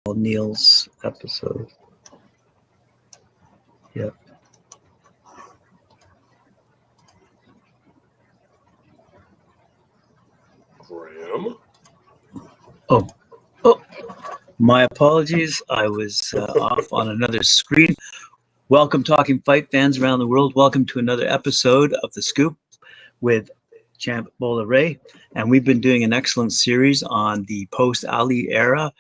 Neil's episode. Yep. Graham? Oh, my apologies. I was off on another screen. Welcome, Talking Fight fans around the world. Welcome to another episode of The Scoop with champ Bola Ray. And we've been doing an excellent series on the post-Ali era,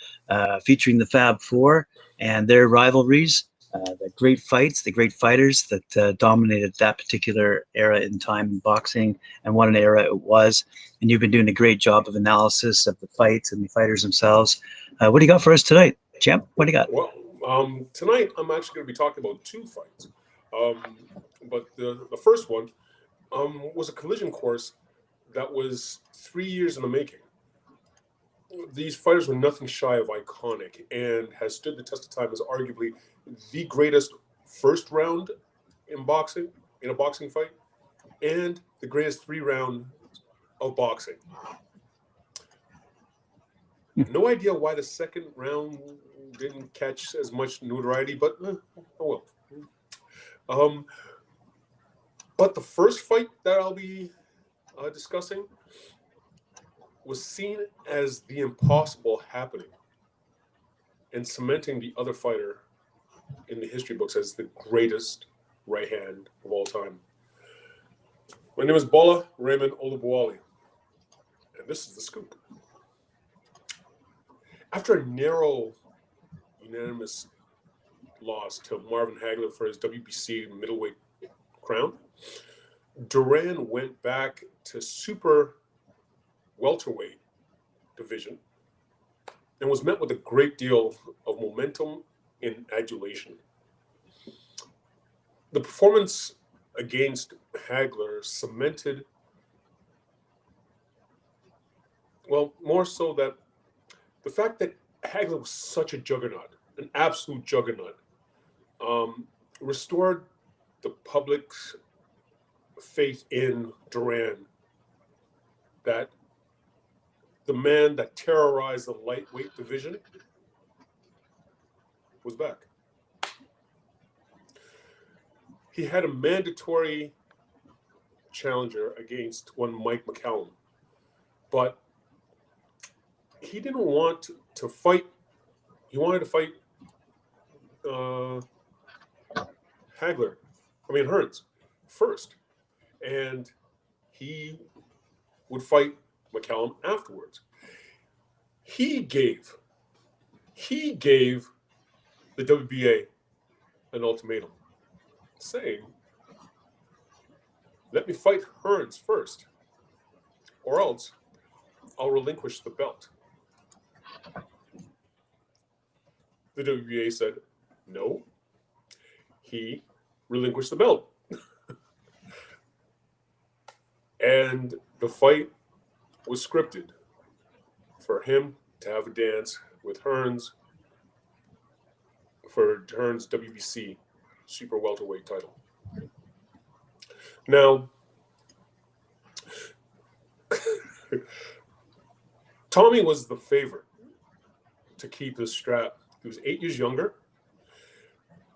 featuring the Fab Four and their rivalries, the great fights, the great fighters that dominated that particular era in time in boxing, and what an era it was. And you've been doing a great job of analysis of the fights and the fighters themselves. What do you got for us tonight, champ? What do you got? Well, tonight I'm actually going to be talking about two fights. But the first one was a collision course that was 3 years in the making. These fighters were nothing shy of iconic and has stood the test of time as arguably the greatest first round in a boxing fight, and the greatest 3 round of boxing. No idea why the second round didn't catch as much notoriety, but oh well. But the first fight that I'll be discussing was seen as the impossible happening and cementing the other fighter in the history books as the greatest right hand of all time. My name is Bola Ray, and this is The Scoop. After a narrow, unanimous loss to Marvin Hagler for his WBC middleweight crown, Duran went back to super welterweight division and was met with a great deal of momentum and adulation. The performance against Hagler cemented, well, more so that the fact that Hagler was such a juggernaut, an absolute juggernaut, restored the public's faith in Duran, that the man that terrorized the lightweight division was back. He had a mandatory challenger against one Mike McCallum, but he didn't want to fight. He wanted to fight Hearns first, and he would fight McCallum afterwards. He gave the WBA an ultimatum, saying, "Let me fight Hearns first, or else I'll relinquish the belt." The WBA said, no. He relinquished the belt. And the fight was scripted for him to have a dance with Hearns for Hearns' WBC super welterweight title. Now, Tommy was the favorite to keep his strap. He was 8 years younger.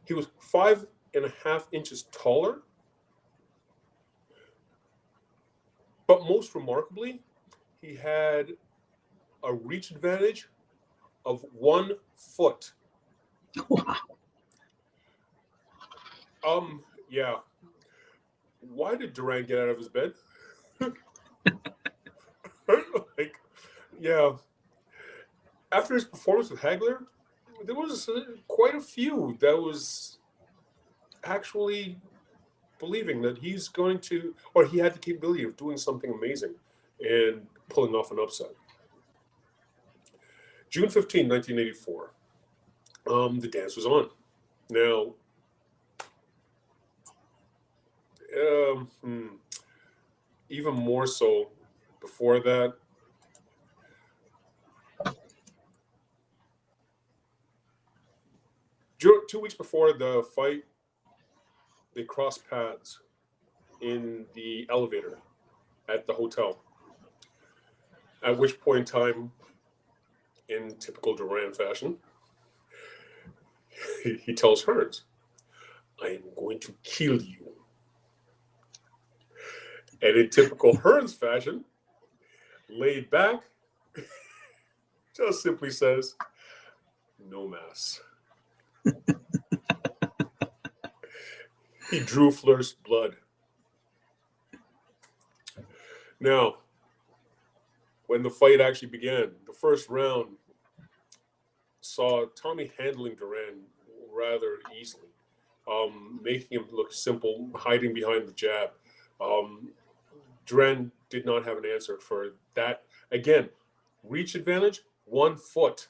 He was 5.5 inches taller. But most remarkably, he had a reach advantage of 1 foot. Wow. Yeah. Why did Duran get out of his bed? Yeah. After his performance with Hagler, there was quite a few that was actually believing that he's going to, or he had the capability of doing something amazing and pulling off an upset. June 15, 1984, the dance was on. Now, even more so before that, 2 weeks before the fight, they crossed paths in the elevator at the hotel. At which point in time, in typical Duran fashion, he tells Hearns, I am going to kill you. And in typical Hearns fashion, laid back, just simply says, no mass. He drew Fleur's blood. Now, when the fight actually began, the first round saw Tommy handling Duran rather easily, making him look simple, hiding behind the jab. Duran did not have an answer for that. Again, reach advantage, 1 foot.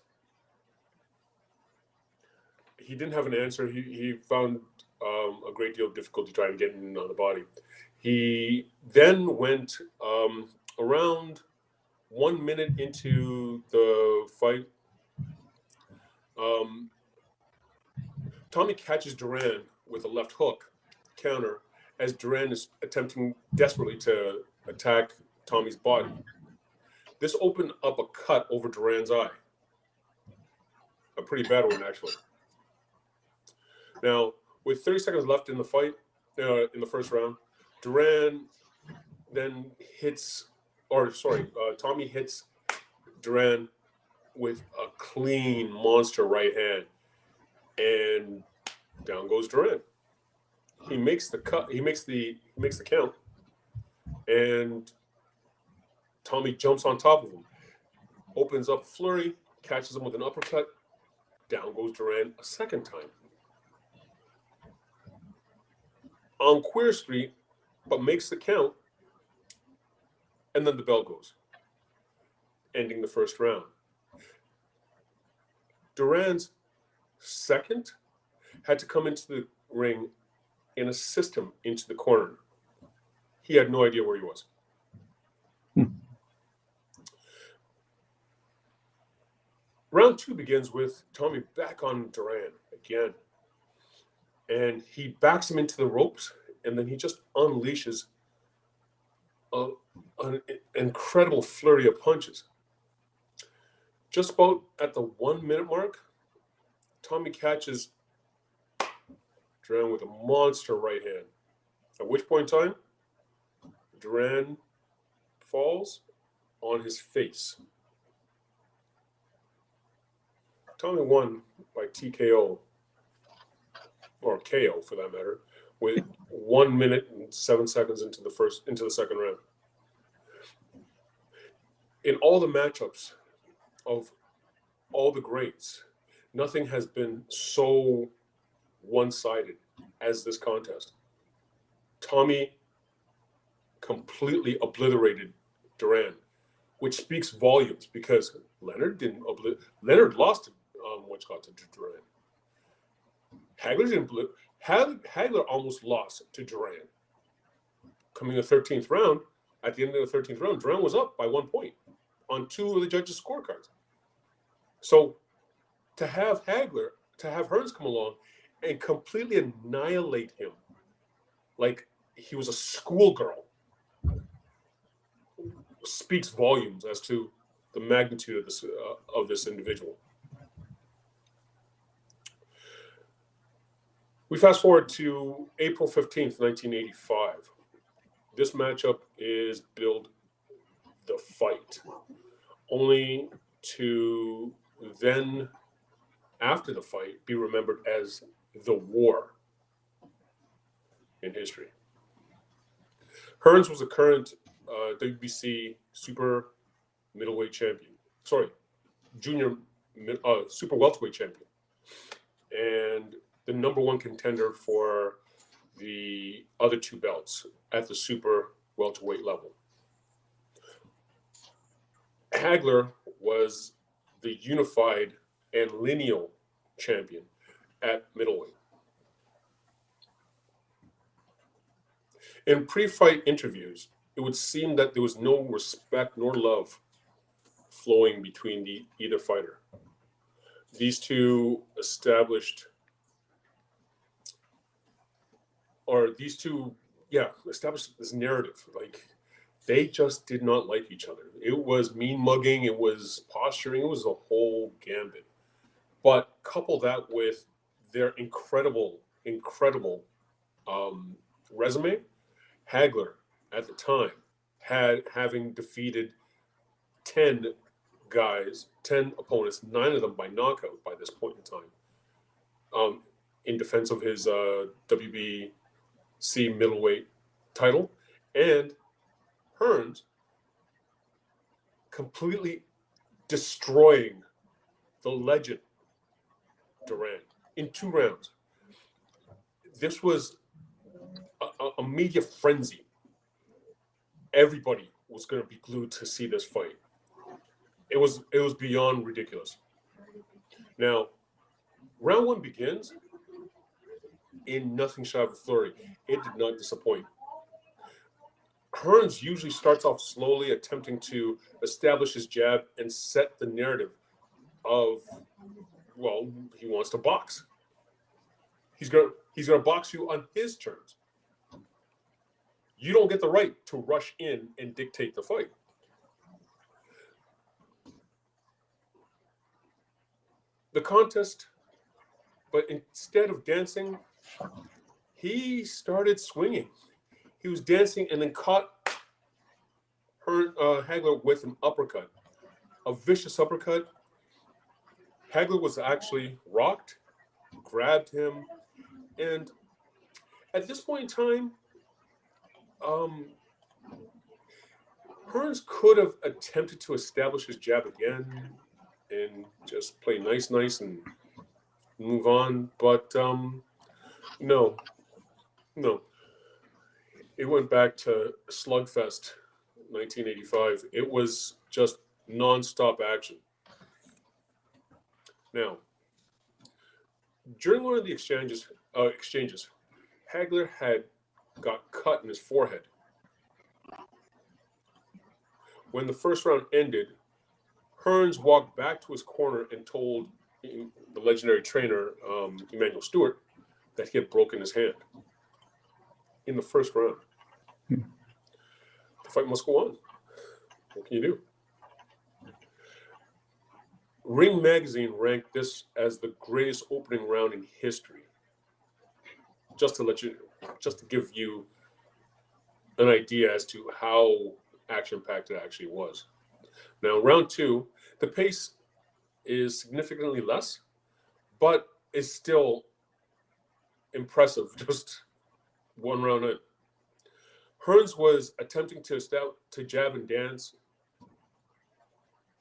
He didn't have an answer. He found a great deal of difficulty trying to get in on the body. He then went around 1 minute into the fight. Tommy catches Duran with a left hook counter as Duran is attempting desperately to attack Tommy's body. This opened up a cut over Duran's eye. A pretty bad one, actually. Now, with 30 seconds left in the fight, in the first round, Duran then Tommy hits Duran with a clean monster right hand, and down goes Duran. He makes the cut. He makes the count, and Tommy jumps on top of him, opens up flurry, catches him with an uppercut. Down goes Duran a second time. On Queer Street, but makes the count, and then the bell goes, ending the first round. Duran's second had to come into the ring and assist him into the corner. He had no idea where he was. Round 2 begins with Tommy back on Duran again. And he backs him into the ropes, and then he just unleashes an incredible flurry of punches. Just about at the 1 minute mark, Tommy catches Duran with a monster right hand. At which point in time, Duran falls on his face. Tommy won by TKO, or KO for that matter, with 1 minute and 7 seconds into the second round. In all the matchups of all the greats, nothing has been so one-sided as this contest. Tommy completely obliterated Duran, which speaks volumes because Leonard lost to Duran. Hagler almost lost to Duran. Coming the 13th round, at the end of the 13th round, Duran was up by 1 point on 2 of the judges' scorecards. So to have Hearns come along and completely annihilate him like he was a schoolgirl speaks volumes as to the magnitude of this individual. We fast forward to April 15th, 1985. This matchup is billed the fight, only to then, after the fight, be remembered as the war in history. Hearns was a current WBC super middleweight champion. Junior super welterweight champion. And the number 1 contender for the other 2 belts at the super welterweight level. Hagler was the unified and lineal champion at middleweight. In pre-fight interviews, it would seem that there was no respect nor love flowing between either fighter. These two established this narrative. Like, they just did not like each other. It was mean mugging, it was posturing, it was a whole gambit. But couple that with their incredible resume, Hagler at the time having defeated 10 guys, 10 opponents, 9 of them by knockout by this point in time, in defense of his WBC middleweight title, and Hearns completely destroying the legend Duran in 2 rounds. This was a media frenzy. Everybody was going to be glued to see this fight. It was beyond ridiculous. Now, round 1 begins in nothing short of a flurry. It did not disappoint. Hearns usually starts off slowly, attempting to establish his jab and set the narrative of, well, he wants to box. He's gonna box you on his terms. You don't get the right to rush in and dictate the fight. The contest, but instead of dancing, he started swinging. He was dancing and then caught Hagler with an uppercut, a vicious uppercut. Hagler was actually rocked, grabbed him, and at this point in time, Hearns could have attempted to establish his jab again and just play nice and move on, but no. It went back to Slugfest 1985. It was just non-stop action. Now, during one of the exchanges, Hagler had got cut in his forehead. When the first round ended, Hearns walked back to his corner and told the legendary trainer, Emmanuel Stewart, that he had broken his hand in the first round. The fight must go on. What can you do? Ring Magazine ranked this as the greatest opening round in history. Just to give you an idea as to how action-packed it actually was. Now, round 2, the pace is significantly less, but it's still impressive. Just 1 round in. Hearns was attempting to jab and dance,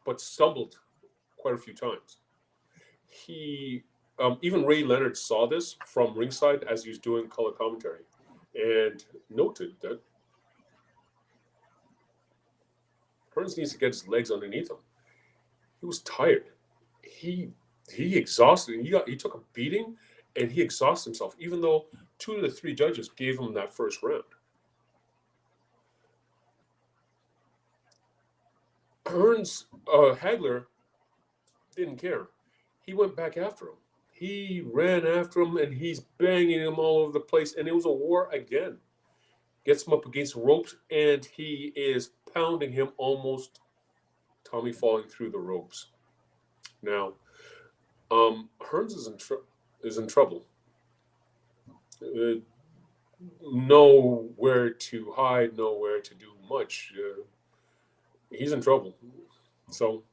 but stumbled quite a few times. He even Ray Leonard saw this from ringside as he was doing color commentary, and noted that Hearns needs to get his legs underneath him. He was tired. He exhausted. He took a beating, and he exhausted himself. Even though 2 of the 3 judges gave him that first round. Hagler didn't care. He went back after him. He ran after him, and he's banging him all over the place. And it was a war again. Gets him up against the ropes, and he is pounding him, almost Tommy falling through the ropes. Now, Hearns is in trouble. Nowhere to hide, nowhere to do much. He's in trouble. So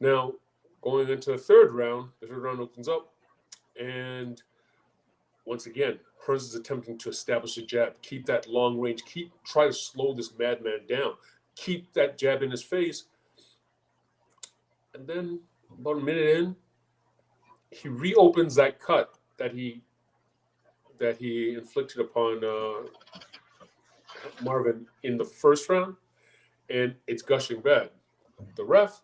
now, going into the third round opens up, and once again, Hearns is attempting to establish a jab, keep that long range, try to slow this madman down, keep that jab in his face. And then about a minute in, he reopens that cut that he inflicted upon Marvin in the first round, and it's gushing bad. The ref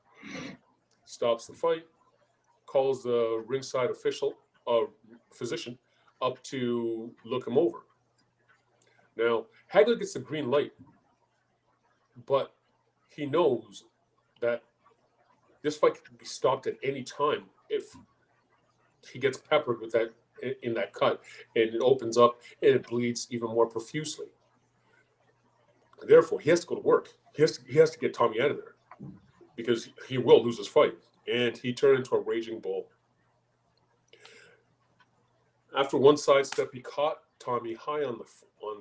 stops the fight, calls the ringside physician up to look him over. Now, Hagler gets the green light, but he knows that this fight can be stopped at any time if he gets peppered with that in that cut, and it opens up and it bleeds even more profusely. Therefore, he has to go to work. He has to get Tommy out of there, because he will lose his fight, and he turned into a raging bull. After one sidestep, he caught Tommy high on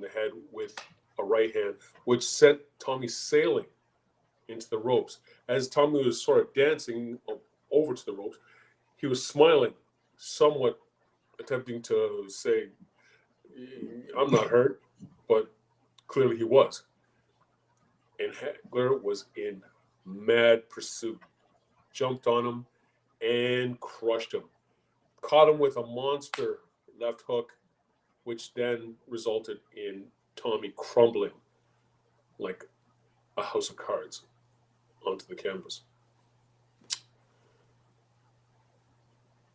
the head with a right hand, which sent Tommy sailing into the ropes. As Tommy was sort of dancing over to the ropes, he was smiling, somewhat attempting to say, "I'm not hurt," but clearly he was. And Hagler was in mad pursuit, jumped on him and crushed him. Caught him with a monster left hook, which then resulted in Tommy crumbling like a house of cards onto the canvas.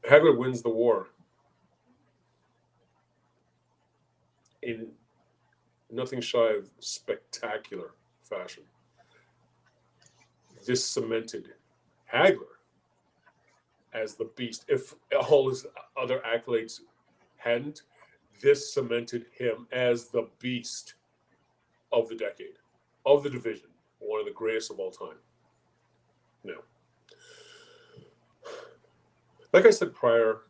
Hagler wins the war in nothing shy of spectacular fashion. This cemented Hagler as the beast. If all his other accolades hadn't, this cemented him as the beast of the decade, of the division, one of the greatest of all time. Now, like I said prior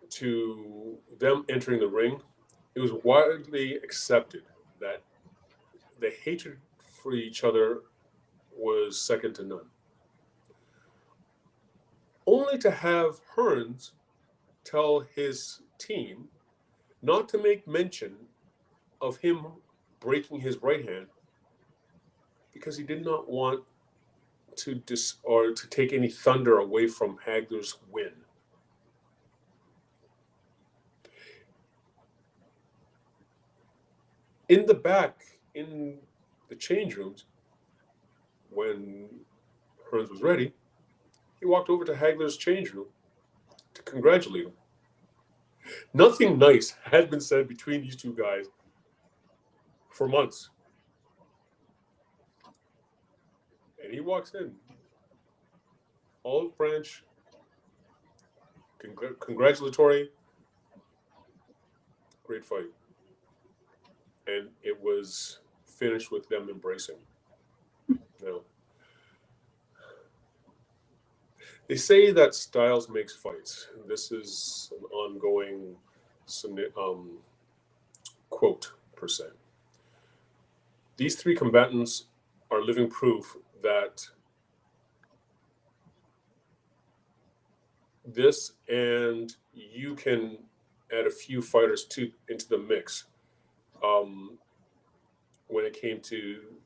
to them entering the ring, it was widely accepted that the hatred for each other was second to none. Only to have Hearns tell his team not to make mention of him breaking his right hand because he did not want to take any thunder away from Hagler's win. In the back, in the change rooms, when Hearns was ready, he walked over to Hagler's change room to congratulate him. Nothing nice had been said between these two guys for months. And he walks in, olive branch, congratulatory, great fight. And it was finished with them embracing. Now, they say that styles makes fights. This is an ongoing quote, per se. These three combatants are living proof that this, and you can add a few fighters into the mix. When it came to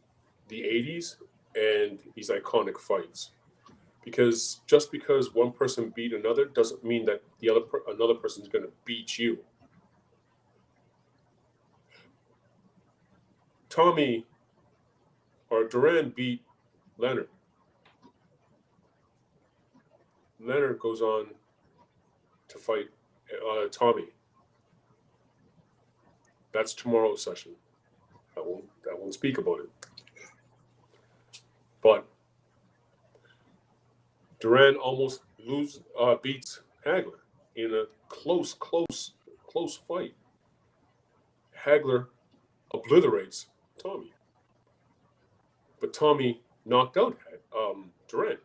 the 80s and these iconic fights. Because just because one person beat another doesn't mean that another person is going to beat you. Duran beat Leonard. Leonard goes on to fight Tommy. That's tomorrow's session. I won't speak about it. But Duran almost beats Hagler in a close fight. Hagler obliterates Tommy. But Tommy knocked out Duran.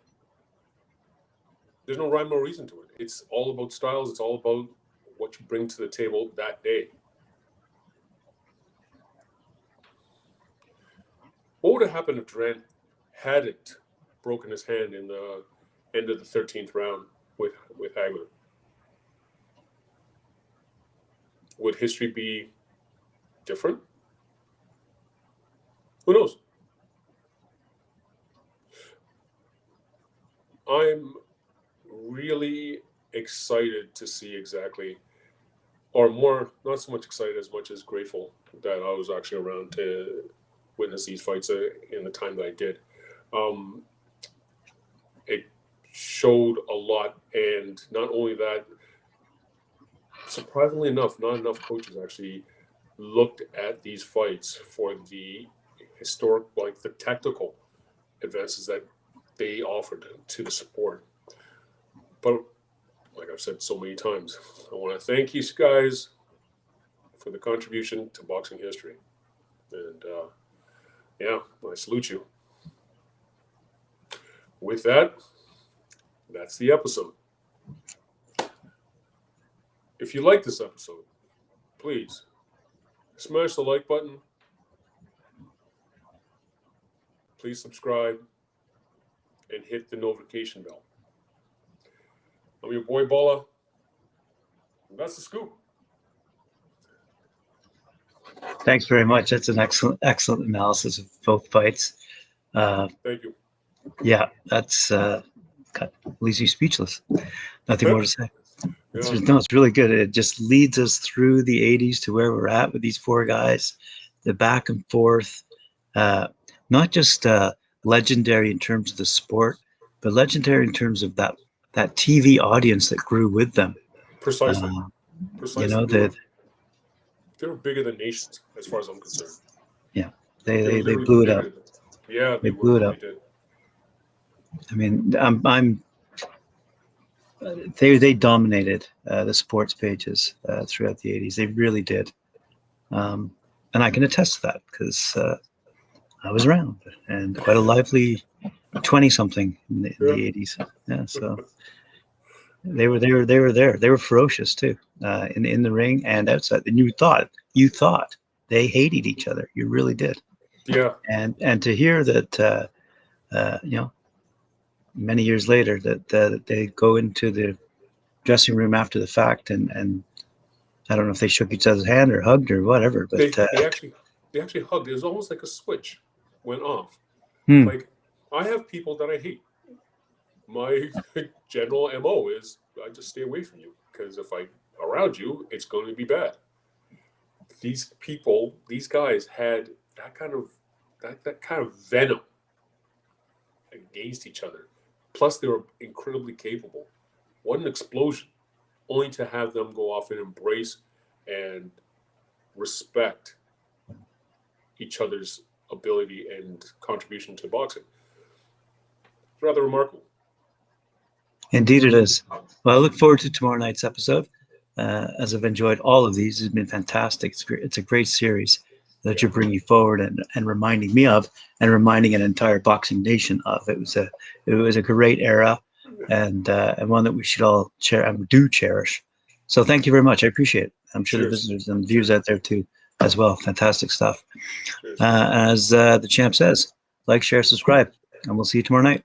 There's no rhyme or reason to it. It's all about styles. It's all about what you bring to the table that day. What would have happened if Duran hadn't broken his hand in the end of the 13th round with Hagler? Would history be different? Who knows? I'm really excited to see exactly, or more, not so much excited as much as grateful that I was actually around to witness these fights in the time that I did. It showed a lot, and not only that, surprisingly enough, not enough coaches actually looked at these fights for the historic, like the tactical advances that they offered to the sport. But like I've said so many times, I want to thank you guys for the contribution to boxing history. And I salute you. With that, that's the episode. if you like this episode, please smash the like button. Please subscribe and hit the notification bell. I'm your boy Bola. That's the scoop. Thanks very much. That's an excellent analysis of both fights. Thank you. Yeah, that's leaves you speechless. Nothing more to say. Yeah. No, it's really good. It just leads us through the 80s to where we're at with these four guys, the back and forth, not just legendary in terms of the sport, but legendary in terms of that TV audience that grew with them. Precisely. You know, that they were bigger than nations, as far as I'm concerned. Yeah, they blew it up. Yeah, they blew it up. They did. I mean, they dominated the sports pages throughout the 80s. They really did. And I can attest to that because I was around and quite a lively 20-something in the 80s. Yeah, so they were there. They were ferocious too, in the ring and outside. And you thought they hated each other. You really did. Yeah. And to hear that, many years later that they go into the dressing room after the fact and I don't know if they shook each other's hand or hugged or whatever, but they actually hugged. It was almost like a switch went off. Like, I have people that I hate. My general MO is I just stay away from you because if I'm around you, it's going to be bad. These guys had that kind of venom against each other. Plus, they were incredibly capable. What an explosion! Only to have them go off and embrace and respect each other's ability and contribution to boxing. It's rather remarkable. Indeed it is. Well, I look forward to tomorrow night's episode. As I've enjoyed all of these, it's been fantastic. It's a great series that you're bringing forward and reminding me of, and reminding an entire boxing nation of. It was a great era, and one that we should all cherish. So thank you very much. I appreciate it. I'm sure the visitors and viewers out there too as well. Fantastic stuff. As the champ says, like, share, subscribe, and we'll see you tomorrow night.